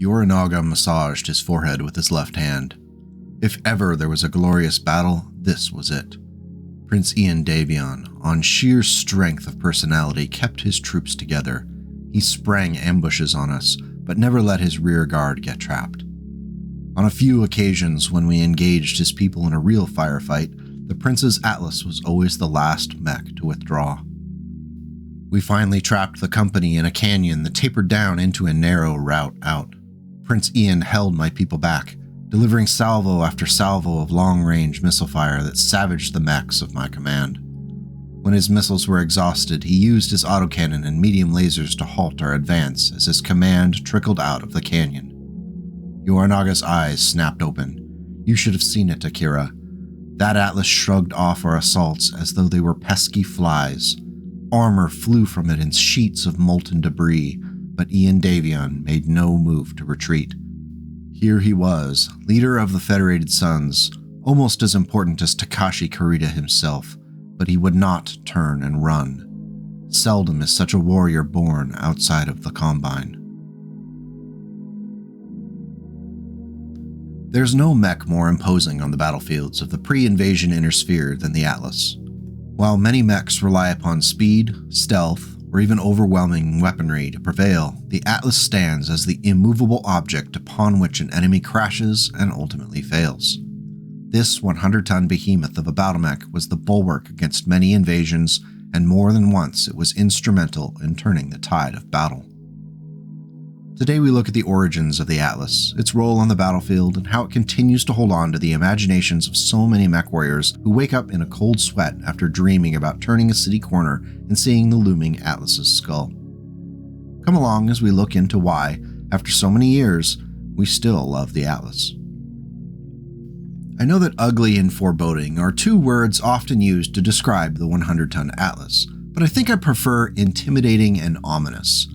Yorinaga massaged his forehead with his left hand. If ever there was a glorious battle, this was it. Prince Eadeh, on sheer strength of personality, kept his troops together. He sprang ambushes on us, but never let his rear guard get trapped. On a few occasions when we engaged his people in a real firefight, the Prince's Atlas was always the last mech to withdraw. We finally trapped the company in a canyon that tapered down into a narrow route out. Prince Ian held my people back, delivering salvo after salvo of long-range missile fire that savaged the mechs of my command. When his missiles were exhausted, he used his autocannon and medium lasers to halt our advance as his command trickled out of the canyon. Yorinaga's eyes snapped open. You should have seen it, Akira. That Atlas shrugged off our assaults as though they were pesky flies. Armor flew from it in sheets of molten debris, but Eadeh made no move to retreat. Here he was, leader of the Federated Sons, almost as important as Takashi Kurita himself, but he would not turn and run. Seldom is such a warrior born outside of the Combine. There's no mech more imposing on the battlefields of the pre-invasion inner sphere than the Atlas. While many mechs rely upon speed, stealth, or even overwhelming weaponry to prevail, the Atlas stands as the immovable object upon which an enemy crashes and ultimately fails. This 100-ton behemoth of a battlemech was the bulwark against many invasions, and more than once it was instrumental in turning the tide of battle. Today we look at the origins of the Atlas, its role on the battlefield, and how it continues to hold on to the imaginations of so many Mechwarriors who wake up in a cold sweat after dreaming about turning a city corner and seeing the looming Atlas's skull. Come along as we look into why, after so many years, we still love the Atlas. I know that ugly and foreboding are two words often used to describe the 100-ton Atlas, but I think I prefer intimidating and ominous.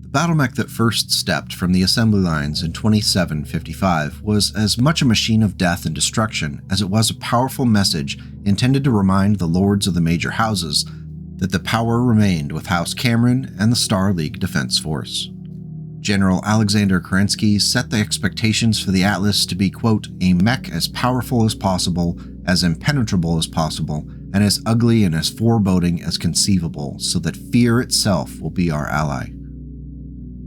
The battlemech that first stepped from the assembly lines in 2755 was as much a machine of death and destruction as it was a powerful message intended to remind the lords of the major houses that the power remained with House Cameron and the Star League Defense Force. General Alexander Kerensky set the expectations for the Atlas to be, quote, a mech as powerful as possible, as impenetrable as possible, and as ugly and as foreboding as conceivable, so that fear itself will be our ally.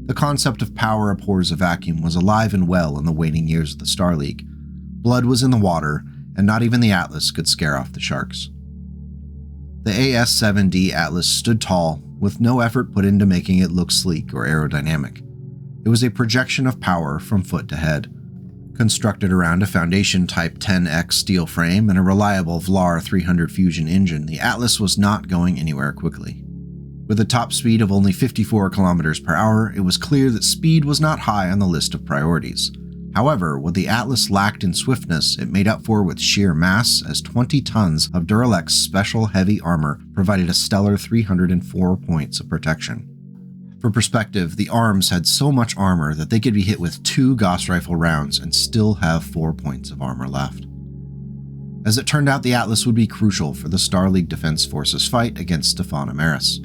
The concept of power abhors a vacuum was alive and well in the waning years of the Star League. Blood was in the water, and not even the Atlas could scare off the sharks. The AS-7D Atlas stood tall, with no effort put into making it look sleek or aerodynamic. It was a projection of power from foot to head. Constructed around a Foundation Type 10X steel frame and a reliable VLAR 300 fusion engine, the Atlas was not going anywhere quickly. With a top speed of only 54 km per hour, it was clear that speed was not high on the list of priorities. However, what the Atlas lacked in swiftness, it made up for with sheer mass, as 20 tons of Duralex special heavy armor provided a stellar 304 points of protection. For perspective, the arms had so much armor that they could be hit with 2 Gauss rifle rounds and still have 4 points of armor left. As it turned out, the Atlas would be crucial for the Star League Defense Force's fight against Stefan Amaris.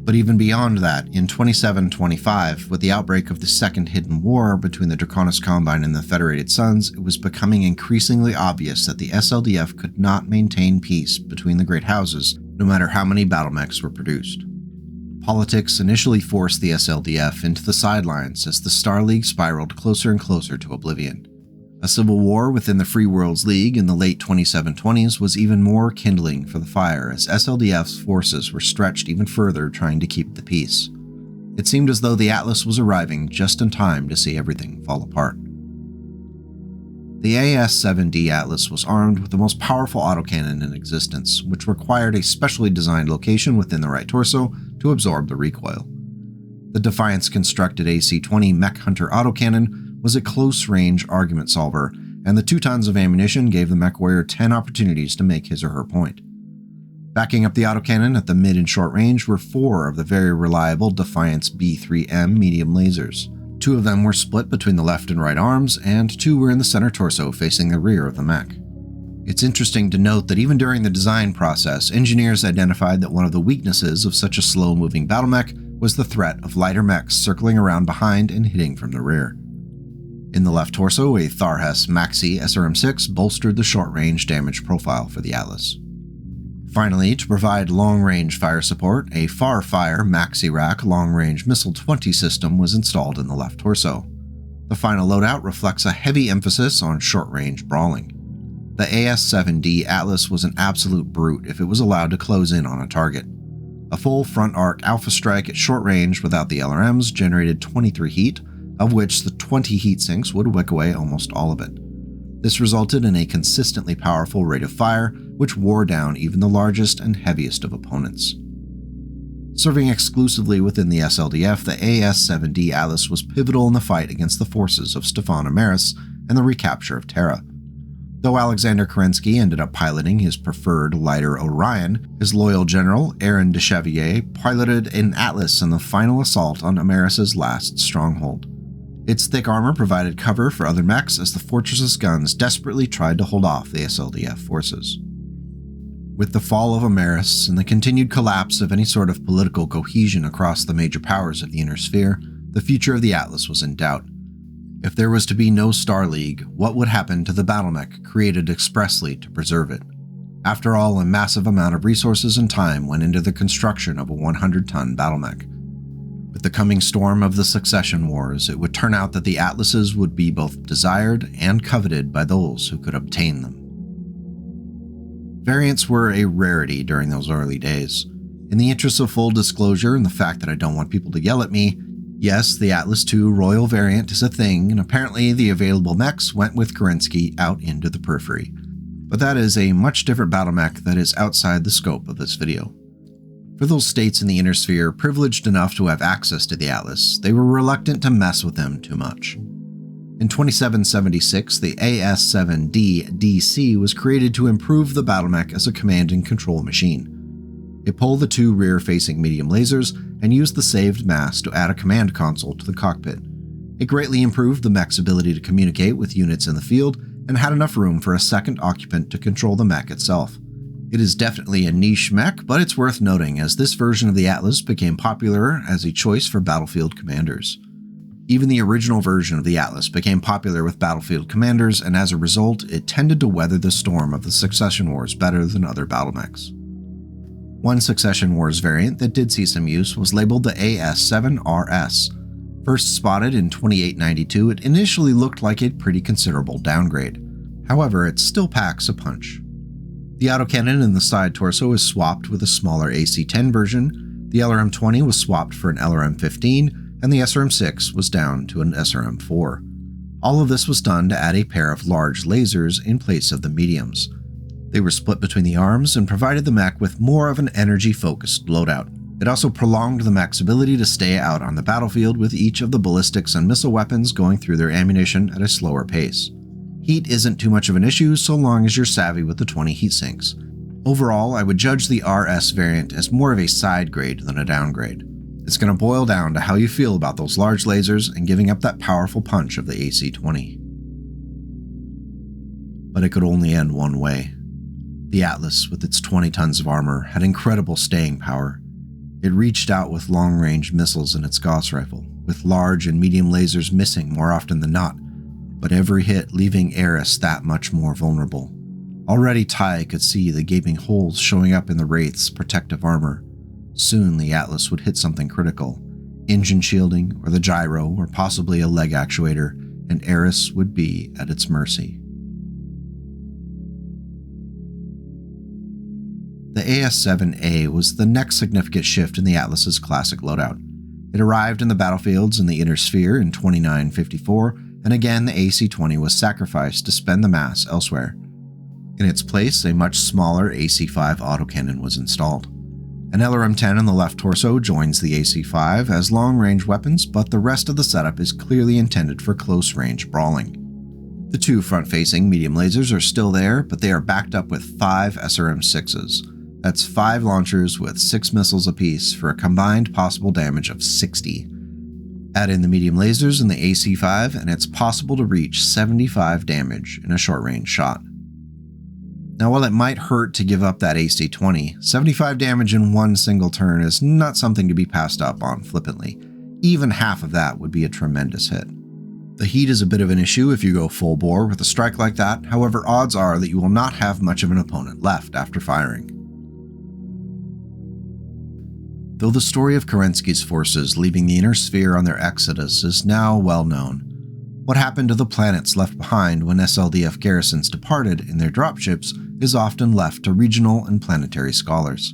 But even beyond that, in 2725, with the outbreak of the Second Hidden War between the Draconis Combine and the Federated Sons, it was becoming increasingly obvious that the SLDF could not maintain peace between the Great Houses, no matter how many battlemechs were produced. Politics initially forced the SLDF into the sidelines as the Star League spiraled closer and closer to oblivion. A civil war within the Free Worlds League in the late 2720s was even more kindling for the fire as SLDF's forces were stretched even further trying to keep the peace. It seemed as though the Atlas was arriving just in time to see everything fall apart. The AS-7D Atlas was armed with the most powerful autocannon in existence, which required a specially designed location within the right torso to absorb the recoil. The Defiance-constructed AC-20 Mech Hunter autocannon was a close-range argument solver, and the 2 tons of ammunition gave the Mechwarrior 10 opportunities to make his or her point. Backing up the autocannon at the mid and short range were 4 of the very reliable Defiance B3M medium lasers. 2 of them were split between the left and right arms, and 2 were in the center torso facing the rear of the mech. It's interesting to note that even during the design process, engineers identified that one of the weaknesses of such a slow-moving battlemech was the threat of lighter mechs circling around behind and hitting from the rear. In the left torso, a Tharhes Maxi SRM-6 bolstered the short-range damage profile for the Atlas. Finally, to provide long-range fire support, a Farfire Maxi-Rack long-range Missile 20 system was installed in the left torso. The final loadout reflects a heavy emphasis on short-range brawling. The AS-7D Atlas was an absolute brute if it was allowed to close in on a target. A full front arc alpha strike at short range without the LRMs generated 23 heat, of which the 20 heat sinks would wick away almost all of it. This resulted in a consistently powerful rate of fire, which wore down even the largest and heaviest of opponents. Serving exclusively within the SLDF, the AS-7D Atlas was pivotal in the fight against the forces of Stefan Amaris and the recapture of Terra. Though Alexander Kerensky ended up piloting his preferred lighter Orion, his loyal general, Aaron de Chevier, piloted an Atlas in the final assault on Amaris' last stronghold. Its thick armor provided cover for other mechs as the fortress's guns desperately tried to hold off the SLDF forces. With the fall of Amaris and the continued collapse of any sort of political cohesion across the major powers of the Inner Sphere, the future of the Atlas was in doubt. If there was to be no Star League, what would happen to the battlemech created expressly to preserve it? After all, a massive amount of resources and time went into the construction of a 100-ton battlemech. With the coming storm of the succession wars, it would turn out that the Atlases would be both desired and coveted by those who could obtain them. Variants were a rarity during those early days. In the interest of full disclosure and the fact that I don't want people to yell at me, yes, the Atlas II Royal variant is a thing, and apparently the available mechs went with Kerensky out into the periphery. But that is a much different battlemech that is outside the scope of this video. For those states in the Inner Sphere privileged enough to have access to the Atlas, they were reluctant to mess with them too much. In 2776, the AS-7D DC was created to improve the battlemech as a command and control machine. It pulled the two rear-facing medium lasers and used the saved mass to add a command console to the cockpit. It greatly improved the mech's ability to communicate with units in the field and had enough room for a second occupant to control the mech itself. It is definitely a niche mech, but it's worth noting as this version of the Atlas became popular as a choice for battlefield commanders. Even the original version of the Atlas became popular with battlefield commanders, and as a result, it tended to weather the storm of the Succession Wars better than other battlemechs. One Succession Wars variant that did see some use was labeled the AS-7RS. First spotted in 2892, it initially looked like a pretty considerable downgrade. However, it still packs a punch. The autocannon in the side torso is swapped with a smaller AC-10 version, the LRM-20 was swapped for an LRM-15, and the SRM-6 was down to an SRM-4. All of this was done to add a pair of large lasers in place of the mediums. They were split between the arms and provided the mech with more of an energy-focused loadout. It also prolonged the mech's ability to stay out on the battlefield with each of the ballistics and missile weapons going through their ammunition at a slower pace. Heat isn't too much of an issue so long as you're savvy with the 20 heat sinks. Overall, I would judge the RS variant as more of a side grade than a downgrade. It's going to boil down to how you feel about those large lasers and giving up that powerful punch of the AC-20. But it could only end one way. The Atlas, with its 20 tons of armor, had incredible staying power. It reached out with long-range missiles in its Gauss rifle, with large and medium lasers missing more often than not, but every hit leaving Eris that much more vulnerable. Already Ty could see the gaping holes showing up in the Wraith's protective armor. Soon the Atlas would hit something critical, engine shielding or the gyro or possibly a leg actuator, and Eris would be at its mercy. The AS-7A was the next significant shift in the Atlas's classic loadout. It arrived in the battlefields in the Inner Sphere in 2954, and again the AC-20 was sacrificed to spend the mass elsewhere. In its place, a much smaller AC-5 autocannon was installed. An LRM-10 on the left torso joins the AC-5 as long-range weapons, but the rest of the setup is clearly intended for close-range brawling. The two front-facing medium lasers are still there, but they are backed up with 5 SRM-6s. That's 5 launchers with 6 missiles apiece for a combined possible damage of 60. Add in the medium lasers in the AC-5 and it's possible to reach 75 damage in a short-range shot. Now while it might hurt to give up that AC-20, 75 damage in one single turn is not something to be passed up on flippantly. Even half of that would be a tremendous hit. The heat is a bit of an issue if you go full bore with a strike like that, however odds are that you will not have much of an opponent left after firing. Though the story of Kerensky's forces leaving the inner sphere on their exodus is now well known, what happened to the planets left behind when SLDF garrisons departed in their dropships is often left to regional and planetary scholars.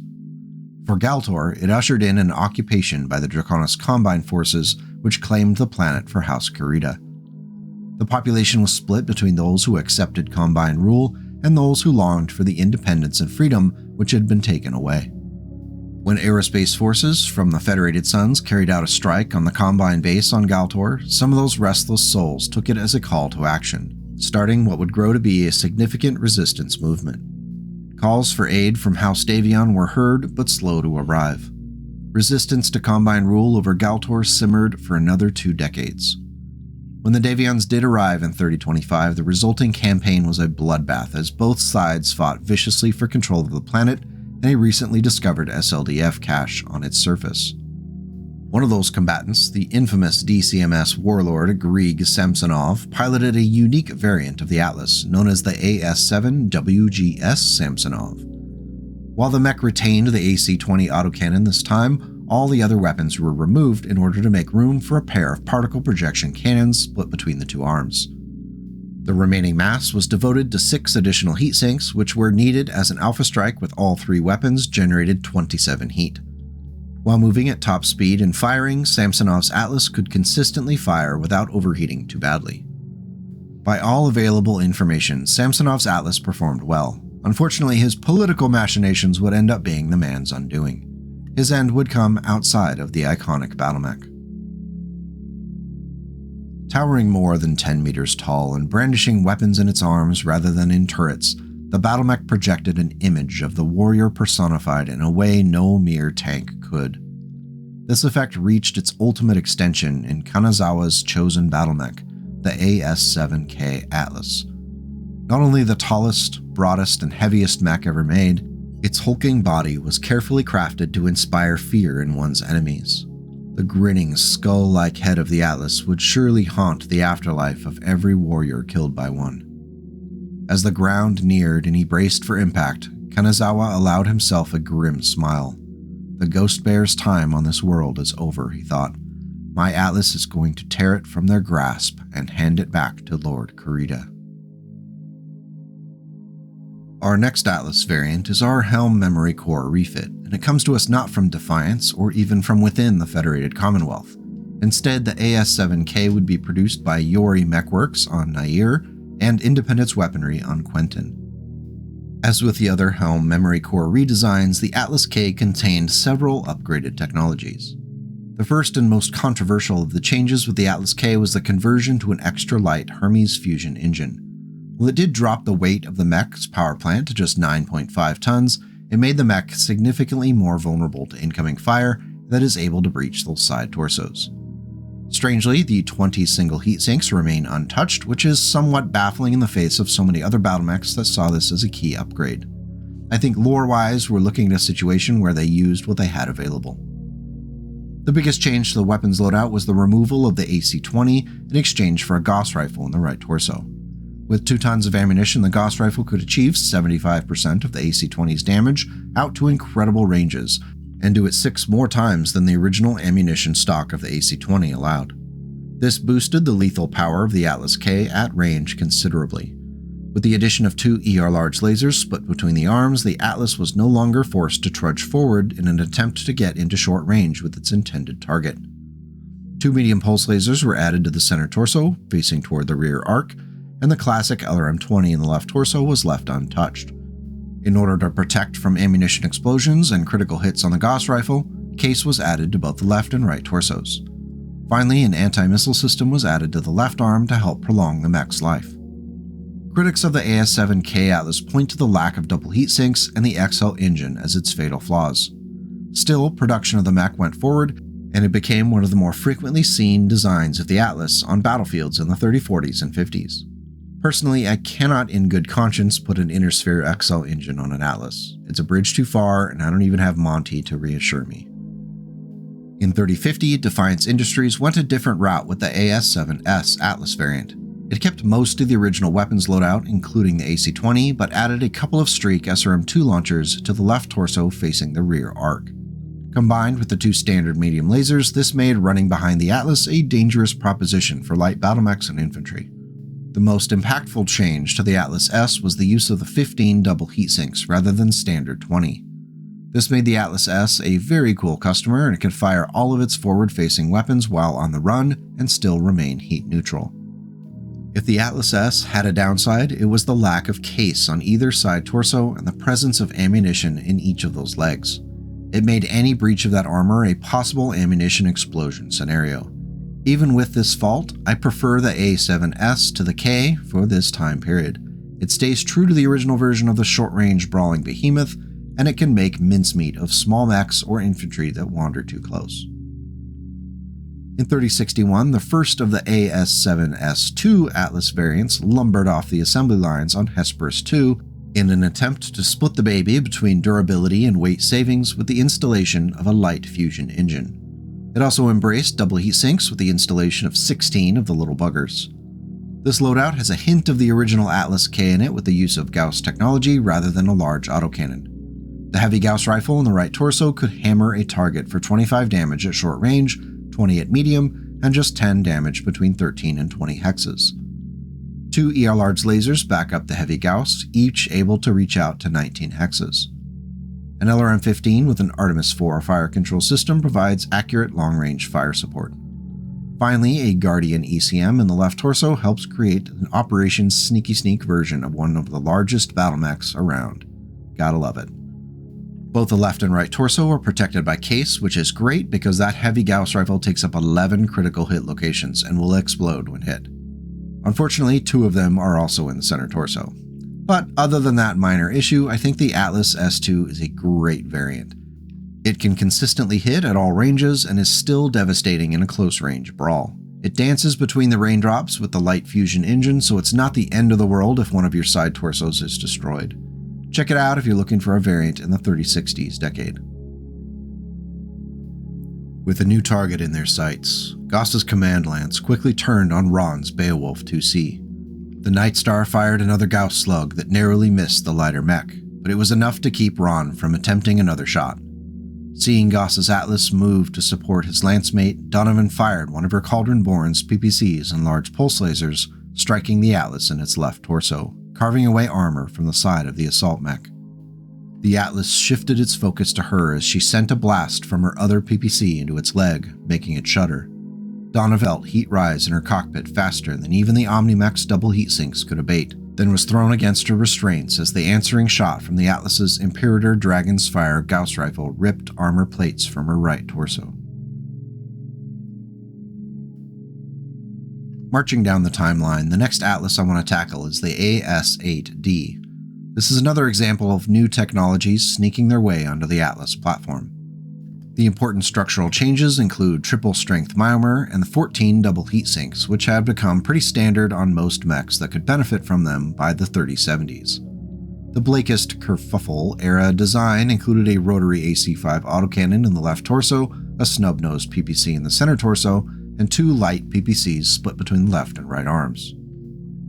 For Galtor, it ushered in an occupation by the Draconis Combine forces which claimed the planet for House Kurita. The population was split between those who accepted Combine rule and those who longed for the independence and freedom which had been taken away. When aerospace forces from the Federated Suns carried out a strike on the Combine base on Galtor, some of those restless souls took it as a call to action, starting what would grow to be a significant resistance movement. Calls for aid from House Davion were heard but slow to arrive. Resistance to Combine rule over Galtor simmered for another 2 decades. When the Davions did arrive in 3025, the resulting campaign was a bloodbath as both sides fought viciously for control of the planet and a recently discovered SLDF cache on its surface. One of those combatants, the infamous DCMS warlord Grieg Samsonov, piloted a unique variant of the Atlas known as the AS-7WGS Samsonov. While the mech retained the AC-20 autocannon this time, all the other weapons were removed in order to make room for a pair of particle projection cannons split between the 2 arms. The remaining mass was devoted to 6 additional heat sinks, which were needed as an alpha strike with all 3 weapons generated 27 heat. While moving at top speed and firing, Samsonov's Atlas could consistently fire without overheating too badly. By all available information, Samsonov's Atlas performed well. Unfortunately, his political machinations would end up being the man's undoing. His end would come outside of the iconic battlemech. Towering more than 10 meters tall and brandishing weapons in its arms rather than in turrets, the battlemech projected an image of the warrior personified in a way no mere tank could. This effect reached its ultimate extension in Kanazawa's chosen battlemech, the AS-7K Atlas. Not only the tallest, broadest, and heaviest mech ever made, its hulking body was carefully crafted to inspire fear in one's enemies. The grinning, skull-like head of the Atlas would surely haunt the afterlife of every warrior killed by one. As the ground neared and he braced for impact, Kanazawa allowed himself a grim smile. The Ghost Bear's time on this world is over, he thought. My Atlas is going to tear it from their grasp and hand it back to Lord Kurita. Our next Atlas variant is our Helm Memory Core refit, and it comes to us not from Defiance or even from within the Federated Commonwealth. Instead, the AS-7K would be produced by Yori Mechworks on Nair and Independence Weaponry on Quentin. As with the other Helm Memory Core redesigns, the Atlas K contained several upgraded technologies. The first and most controversial of the changes with the Atlas K was the conversion to an extra-light Hermes fusion engine. While it did drop the weight of the mech's power plant to just 9.5 tons, it made the mech significantly more vulnerable to incoming fire that is able to breach those side torsos. Strangely, the 20 single heat sinks remain untouched, which is somewhat baffling in the face of so many other battlemechs that saw this as a key upgrade. I think lore-wise, we're looking at a situation where they used what they had available. The biggest change to the weapons loadout was the removal of the AC-20 in exchange for a Gauss rifle in the right torso. With 2 tons of ammunition, the Gauss rifle could achieve 75% of the AC-20's damage out to incredible ranges, and do it 6 more times than the original ammunition stock of the AC-20 allowed. This boosted the lethal power of the Atlas K at range considerably. With the addition of 2 ER large lasers split between the arms, the Atlas was no longer forced to trudge forward in an attempt to get into short range with its intended target. 2 medium pulse lasers were added to the center torso, facing toward the rear arc, and the classic LRM-20 in the left torso was left untouched. In order to protect from ammunition explosions and critical hits on the Gauss rifle, case was added to both the left and right torsos. Finally, an anti-missile system was added to the left arm to help prolong the mech's life. Critics of the AS-7K Atlas point to the lack of double heat sinks and the XL engine as its fatal flaws. Still, production of the mech went forward, and it became one of the more frequently seen designs of the Atlas on battlefields in the 3040s and 50s. Personally, I cannot in good conscience put an Inner Sphere XL engine on an Atlas. It's a bridge too far, and I don't even have Monty to reassure me. In 3050, Defiance Industries went a different route with the AS-7S Atlas variant. It kept most of the original weapons loadout, including the AC-20, but added a couple of Streak SRM-2 launchers to the left torso facing the rear arc. Combined with the 2 standard medium lasers, this made running behind the Atlas a dangerous proposition for light battlemechs and infantry. The most impactful change to the Atlas S was the use of the 15 double heatsinks rather than standard 20. This made the Atlas S a very cool customer, and it could fire all of its forward-facing weapons while on the run and still remain heat neutral. If the Atlas S had a downside, it was the lack of case on either side torso and the presence of ammunition in each of those legs. It made any breach of that armor a possible ammunition explosion scenario. Even with this fault, I prefer the A7S to the K for this time period. It stays true to the original version of the short-range brawling behemoth, and it can make mincemeat of small mechs or infantry that wander too close. In 3061, the first of the AS-7S2 Atlas variants lumbered off the assembly lines on Hesperus II in an attempt to split the baby between durability and weight savings with the installation of a light fusion engine. It also embraced double heat sinks with the installation of 16 of the little buggers. This loadout has a hint of the original Atlas K in it with the use of Gauss technology rather than a large autocannon. The heavy Gauss rifle in the right torso could hammer a target for 25 damage at short range, 20 at medium, and just 10 damage between 13 and 20 hexes. 2 ER-large lasers back up the heavy Gauss, each able to reach out to 19 hexes. An LRM-15 with an Artemis 4 fire control system provides accurate long-range fire support. Finally, a Guardian ECM in the left torso helps create an Operation Sneaky Sneak version of one of the largest battle mechs around. Gotta love it. Both the left and right torso are protected by case, which is great because that heavy Gauss rifle takes up 11 critical hit locations and will explode when hit. Unfortunately, 2 of them are also in the center torso. But other than that minor issue, I think the Atlas S2 is a great variant. It can consistently hit at all ranges and is still devastating in a close-range brawl. It dances between the raindrops with the light fusion engine, so it's not the end of the world if one of your side torsos is destroyed. Check it out if you're looking for a variant in the 3060s decade. With a new target in their sights, Gauss's command lance quickly turned on Ron's Beowulf 2C. The Night Star fired another Gauss slug that narrowly missed the lighter mech, but it was enough to keep Ron from attempting another shot. Seeing Gauss's Atlas move to support his lancemate, Donovan fired one of her Cauldron-Born's PPCs and large pulse lasers, striking the Atlas in its left torso, carving away armor from the side of the assault mech. The Atlas shifted its focus to her as she sent a blast from her other PPC into its leg, making it shudder. Donna felt heat rise in her cockpit faster than even the Omni-Mech's double heat sinks could abate, then was thrown against her restraints as the answering shot from the Atlas's Imperator Dragon's Fire Gauss rifle ripped armor plates from her right torso. Marching down the timeline, the next Atlas I want to tackle is the AS-8D. This is another example of new technologies sneaking their way onto the Atlas platform. The important structural changes include triple-strength myomer and the 14 double heat sinks, which have become pretty standard on most mechs that could benefit from them by the 3070s. The Blakist kerfuffle era design included a rotary AC-5 autocannon in the left torso, a snub-nosed PPC in the center torso, and 2 light PPCs split between the left and right arms.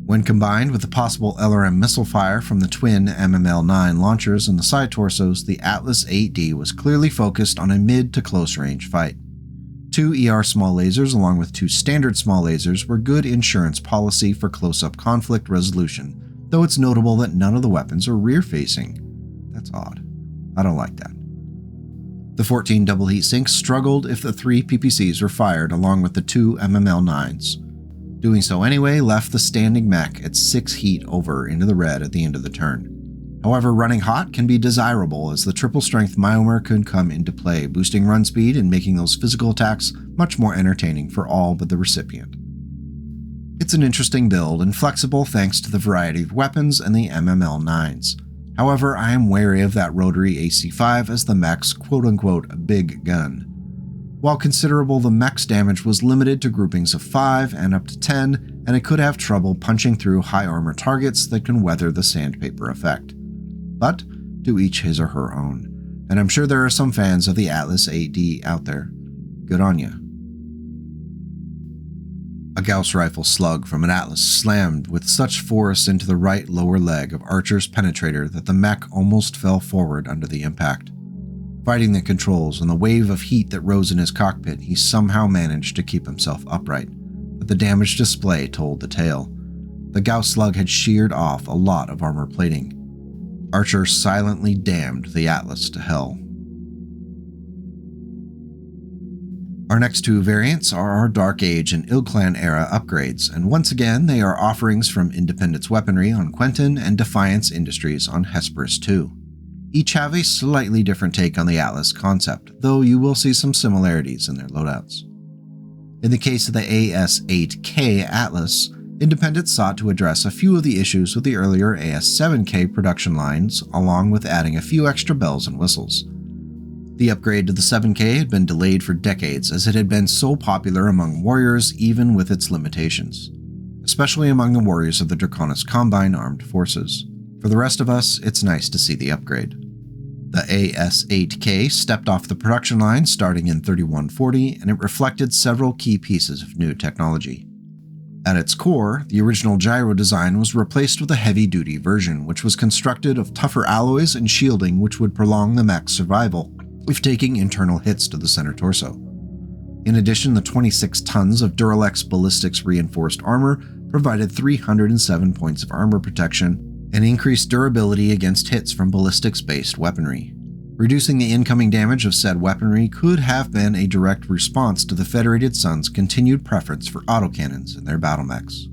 When combined with the possible LRM missile fire from the twin MML-9 launchers in the side torsos, the Atlas 8D was clearly focused on a mid to close range fight. 2 ER small lasers along with 2 standard small lasers were good insurance policy for close-up conflict resolution, though it's notable that none of the weapons are rear-facing. That's odd. I don't like that. The 14 double heat sinks struggled if the 3 PPCs were fired along with the 2 MML-9s. Doing so anyway left the standing mech at 6 heat over into the red at the end of the turn. However, running hot can be desirable as the triple-strength myomer could come into play, boosting run speed and making those physical attacks much more entertaining for all but the recipient. It's an interesting build and flexible thanks to the variety of weapons and the MML-9s. However, I am wary of that rotary AC-5 as the mech's quote-unquote big gun. While considerable, the mech's damage was limited to groupings of 5 and up to 10, and it could have trouble punching through high armor targets that can weather the sandpaper effect. But to each his or her own, and I'm sure there are some fans of the Atlas 8D out there. good on ya. A Gauss rifle slug from an Atlas slammed with such force into the right lower leg of Archer's penetrator that the mech almost fell forward under the impact. Fighting the controls and the wave of heat that rose in his cockpit, he somehow managed to keep himself upright, but the damaged display told the tale. The Gauss slug had sheared off a lot of armor plating. Archer silently damned the Atlas to hell. Our next two variants are our Dark Age and IlClan era upgrades, and once again they are offerings from Independence Weaponry on Quentin and Defiance Industries on Hesperus 2. Each have a slightly different take on the Atlas concept, though you will see some similarities in their loadouts. In the case of the AS-8K Atlas, Independence sought to address a few of the issues with the earlier AS-7K production lines, along with adding a few extra bells and whistles. The upgrade to the 7K had been delayed for decades as it had been so popular among warriors even with its limitations, especially among the warriors of the Draconis Combine Armed Forces. For the rest of us, it's nice to see the upgrade. The AS-8K stepped off the production line starting in 3140, and it reflected several key pieces of new technology. At its core, the original gyro design was replaced with a heavy-duty version, which was constructed of tougher alloys and shielding which would prolong the mech's survival if taking internal hits to the center torso. In addition, the 26 tons of Duralex ballistics reinforced armor provided 307 points of armor protection and increased durability against hits from ballistics-based weaponry. Reducing the incoming damage of said weaponry could have been a direct response to the Federated Sun's continued preference for autocannons in their battle mechs.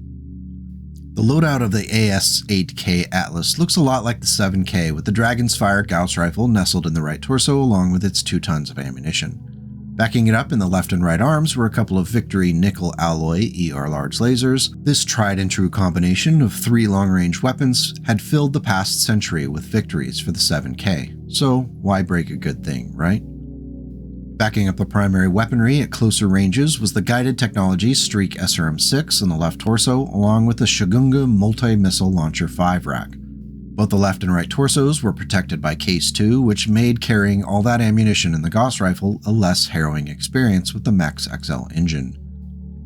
The loadout of the AS-8K Atlas looks a lot like the 7K, with the Dragon's Fire Gauss rifle nestled in the right torso along with its 2 tons of ammunition. Backing it up in the left and right arms were a couple of Victory nickel alloy ER large lasers. This tried and true combination of 3 long-range weapons had filled the past century with victories for the 7K, so why break a good thing, right? Backing up the primary weaponry at closer ranges was the guided technology Streak SRM-6 in the left torso, along with the Shogunga multi-missile launcher 5 rack. Both the left and right torsos were protected by Case 2, which made carrying all that ammunition in the Gauss rifle a less harrowing experience with the Mech's XL engine.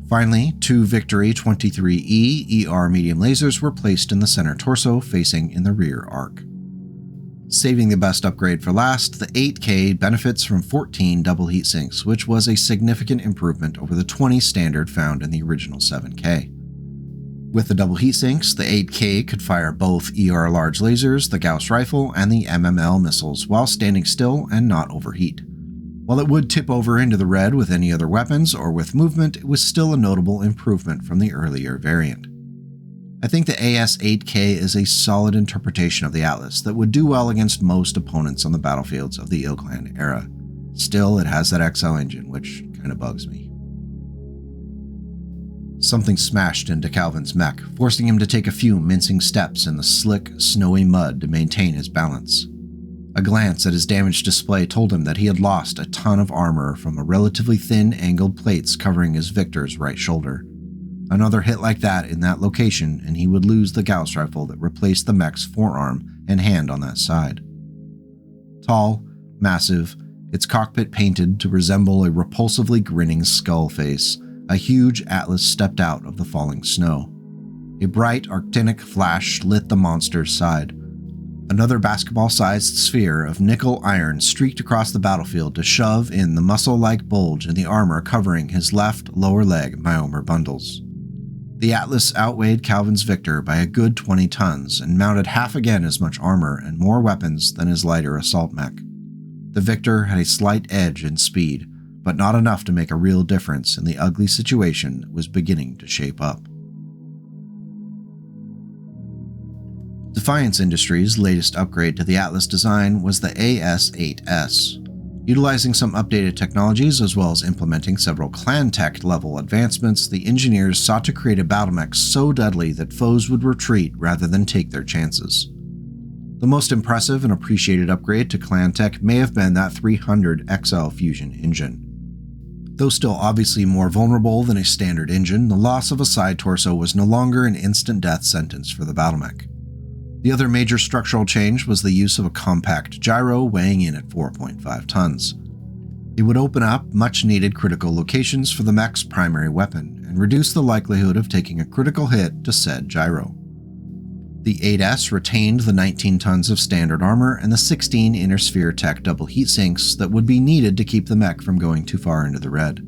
Finally, 2 Victory 23E ER medium lasers were placed in the center torso, facing in the rear arc. Saving the best upgrade for last, the 8K benefits from 14 double heat sinks, which was a significant improvement over the 20 standard found in the original 7K. With the double heat sinks, the 8K could fire both ER large lasers, the Gauss rifle, and the MML missiles while standing still and not overheat. While it would tip over into the red with any other weapons or with movement, it was still a notable improvement from the earlier variant. I think the AS-8K is a solid interpretation of the Atlas that would do well against most opponents on the battlefields of the IlClan era. Still, it has that XL engine, which kinda bugs me. Something smashed into Calvin's mech, forcing him to take a few mincing steps in the slick, snowy mud to maintain his balance. A glance at his damaged display told him that he had lost a ton of armor from a relatively thin angled plates covering his Victor's right shoulder. Another hit like that in that location and he would lose the Gauss rifle that replaced the mech's forearm and hand on that side. Tall, massive, its cockpit painted to resemble a repulsively grinning skull face, a huge Atlas stepped out of the falling snow. A bright, actinic flash lit the monster's side. Another basketball-sized sphere of nickel iron streaked across the battlefield to shove in the muscle-like bulge in the armor covering his left lower leg myomer bundles. The Atlas outweighed Calvin's Victor by a good 20 tons and mounted half again as much armor and more weapons than his lighter assault mech. The Victor had a slight edge in speed, but not enough to make a real difference in the ugly situation that was beginning to shape up. Defiance Industries' latest upgrade to the Atlas design was the AS-8S. Utilizing some updated technologies as well as implementing several clan tech level advancements, the engineers sought to create a battle mech so deadly that foes would retreat rather than take their chances. The most impressive and appreciated upgrade to clan tech may have been that 300 XL fusion engine. Though still obviously more vulnerable than a standard engine, the loss of a side torso was no longer an instant death sentence for the battle mech. The other major structural change was the use of a compact gyro weighing in at 4.5 tons. It would open up much-needed critical locations for the mech's primary weapon and reduce the likelihood of taking a critical hit to said gyro. The 8S retained the 19 tons of standard armor and the 16 Inner Sphere Tech double heatsinks that would be needed to keep the mech from going too far into the red.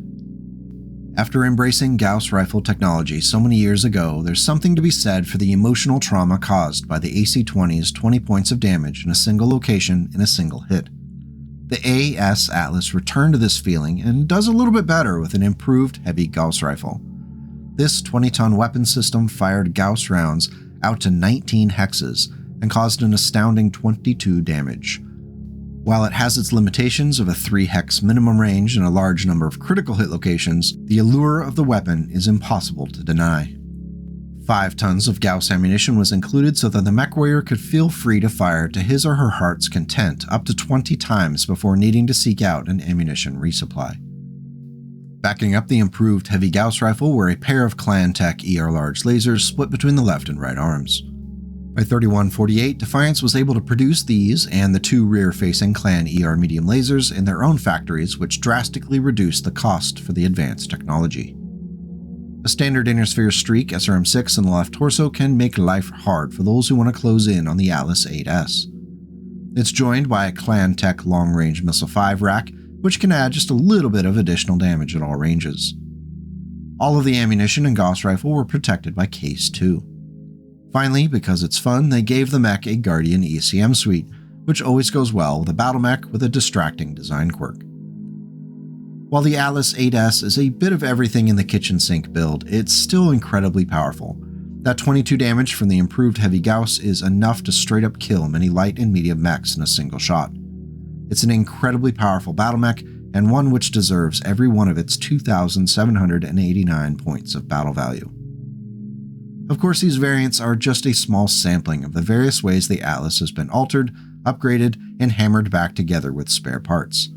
After embracing Gauss rifle technology so many years ago, there's something to be said for the emotional trauma caused by the AC-20's 20 points of damage in a single location in a single hit. The AS Atlas returned to this feeling and does a little bit better with an improved heavy Gauss rifle. This 20-ton weapon system fired Gauss rounds out to 19 hexes and caused an astounding 22 damage. While it has its limitations of a 3-hex minimum range and a large number of critical hit locations, the allure of the weapon is impossible to deny. 5 tons of Gauss ammunition was included so that the Mechwarrior could feel free to fire to his or her heart's content up to 20 times before needing to seek out an ammunition resupply. Backing up the improved heavy Gauss rifle were a pair of Clan Tech ER large lasers split between the left and right arms. By 3148, Defiance was able to produce these and the 2 rear-facing Clan ER medium lasers in their own factories, which drastically reduced the cost for the advanced technology. A standard Inner Sphere Streak SRM-6 in the left torso can make life hard for those who want to close in on the Atlas 8S. It's joined by a Clan Tech long-range Missile 5 rack, which can add just a little bit of additional damage at all ranges. All of the ammunition and Gauss rifle were protected by Case 2. Finally, because it's fun, they gave the mech a Guardian ECM suite, which always goes well with a battle mech with a distracting design quirk. While the Atlas 8S is a bit of everything in the kitchen sink build, it's still incredibly powerful. That 22 damage from the improved heavy Gauss is enough to straight up kill many light and medium mechs in a single shot. It's an incredibly powerful battle mech, and one which deserves every one of its 2,789 points of battle value. Of course, these variants are just a small sampling of the various ways the Atlas has been altered, upgraded, and hammered back together with spare parts.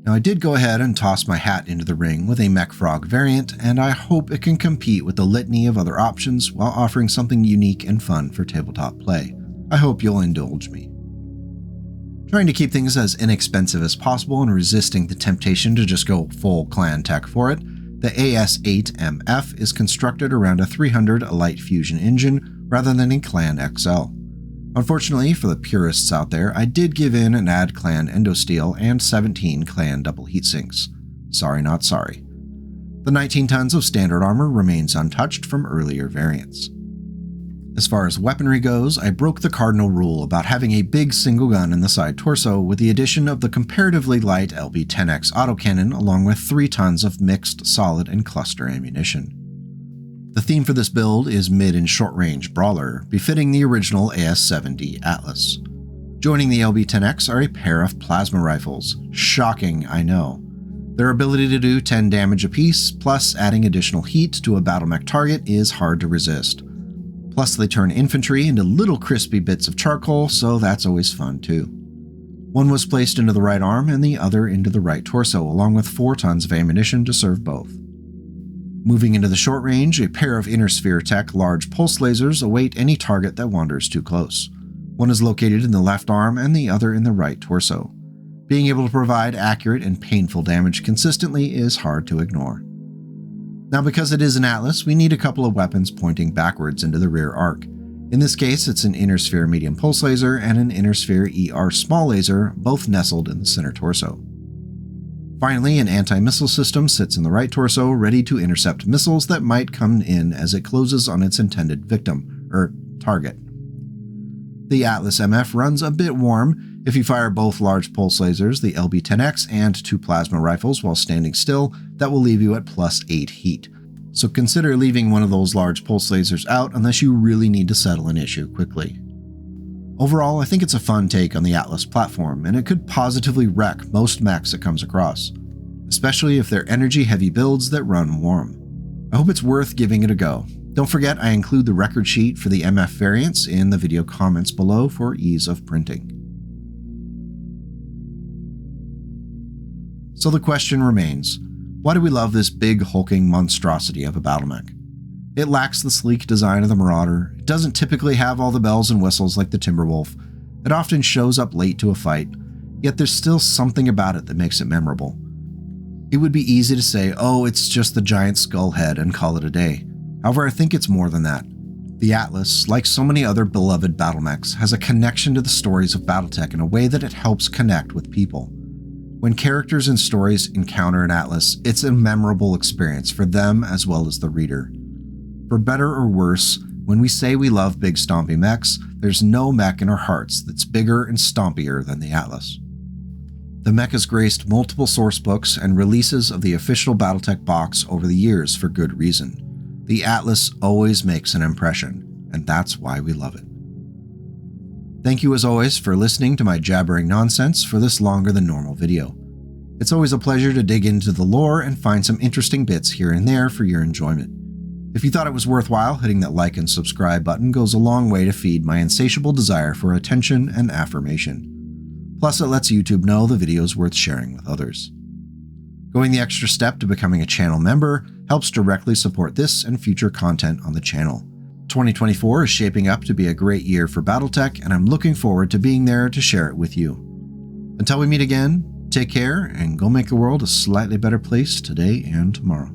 Now, I did go ahead and toss my hat into the ring with a Mech Frog variant, and I hope it can compete with the litany of other options while offering something unique and fun for tabletop play. I hope you'll indulge me. Trying to keep things as inexpensive as possible and resisting the temptation to just go full Clan Tech for it, the AS-8MF is constructed around a 300 light fusion engine rather than a Clan XL. Unfortunately for the purists out there, I did give in and add Clan Endosteel and 17 Clan double heatsinks. Sorry not sorry. The 19 tons of standard armor remains untouched from earlier variants. As far as weaponry goes, I broke the cardinal rule about having a big single gun in the side torso with the addition of the comparatively light LB-10X autocannon along with 3 tons of mixed solid and cluster ammunition. The theme for this build is mid and short range brawler, befitting the original AS-7D Atlas. Joining the LB-10X are a pair of plasma rifles. Shocking, I know. Their ability to do 10 damage apiece, plus adding additional heat to a battle mech target is hard to resist. Plus they turn infantry into little crispy bits of charcoal, so that's always fun too. One was placed into the right arm and the other into the right torso, along with 4 tons of ammunition to serve both. Moving into the short range, a pair of Inner Sphere Tech large pulse lasers await any target that wanders too close. One is located in the left arm and the other in the right torso. Being able to provide accurate and painful damage consistently is hard to ignore. Now, because it is an Atlas, we need a couple of weapons pointing backwards into the rear arc. In this case, it's an Inner Sphere medium pulse laser and an Inner Sphere ER small laser, both nestled in the center torso. Finally, an anti-missile system sits in the right torso, ready to intercept missiles that might come in as it closes on its intended victim, target. The Atlas MF runs a bit warm. If you fire both large pulse lasers, the LB-10X, and 2 plasma rifles while standing still, that will leave you at +8 heat. So consider leaving one of those large pulse lasers out unless you really need to settle an issue quickly. Overall, I think it's a fun take on the Atlas platform, and it could positively wreck most mechs it comes across, especially if they're energy-heavy builds that run warm. I hope it's worth giving it a go. Don't forget I include the record sheet for the MF variants in the video comments below for ease of printing. So the question remains, why do we love this big hulking monstrosity of a battle mech? It lacks the sleek design of the Marauder, it doesn't typically have all the bells and whistles like the Timberwolf, it often shows up late to a fight, yet there's still something about it that makes it memorable. It would be easy to say, oh, it's just the giant skull head and call it a day. However, I think it's more than that. The Atlas, like so many other beloved battle mechs, has a connection to the stories of BattleTech in a way that it helps connect with people. When characters and stories encounter an Atlas, it's a memorable experience for them as well as the reader. For better or worse, when we say we love big stompy mechs, there's no mech in our hearts that's bigger and stompier than the Atlas. The mech has graced multiple sourcebooks and releases of the official BattleTech box over the years for good reason. The Atlas always makes an impression, and that's why we love it. Thank you as always for listening to my jabbering nonsense for this longer than normal video. It's always a pleasure to dig into the lore and find some interesting bits here and there for your enjoyment. If you thought it was worthwhile, hitting that like and subscribe button goes a long way to feed my insatiable desire for attention and affirmation. Plus, it lets YouTube know the video is worth sharing with others. Going the extra step to becoming a channel member helps directly support this and future content on the channel. 2024 is shaping up to be a great year for BattleTech, and I'm looking forward to being there to share it with you. Until we meet again, take care and go make the world a slightly better place today and tomorrow.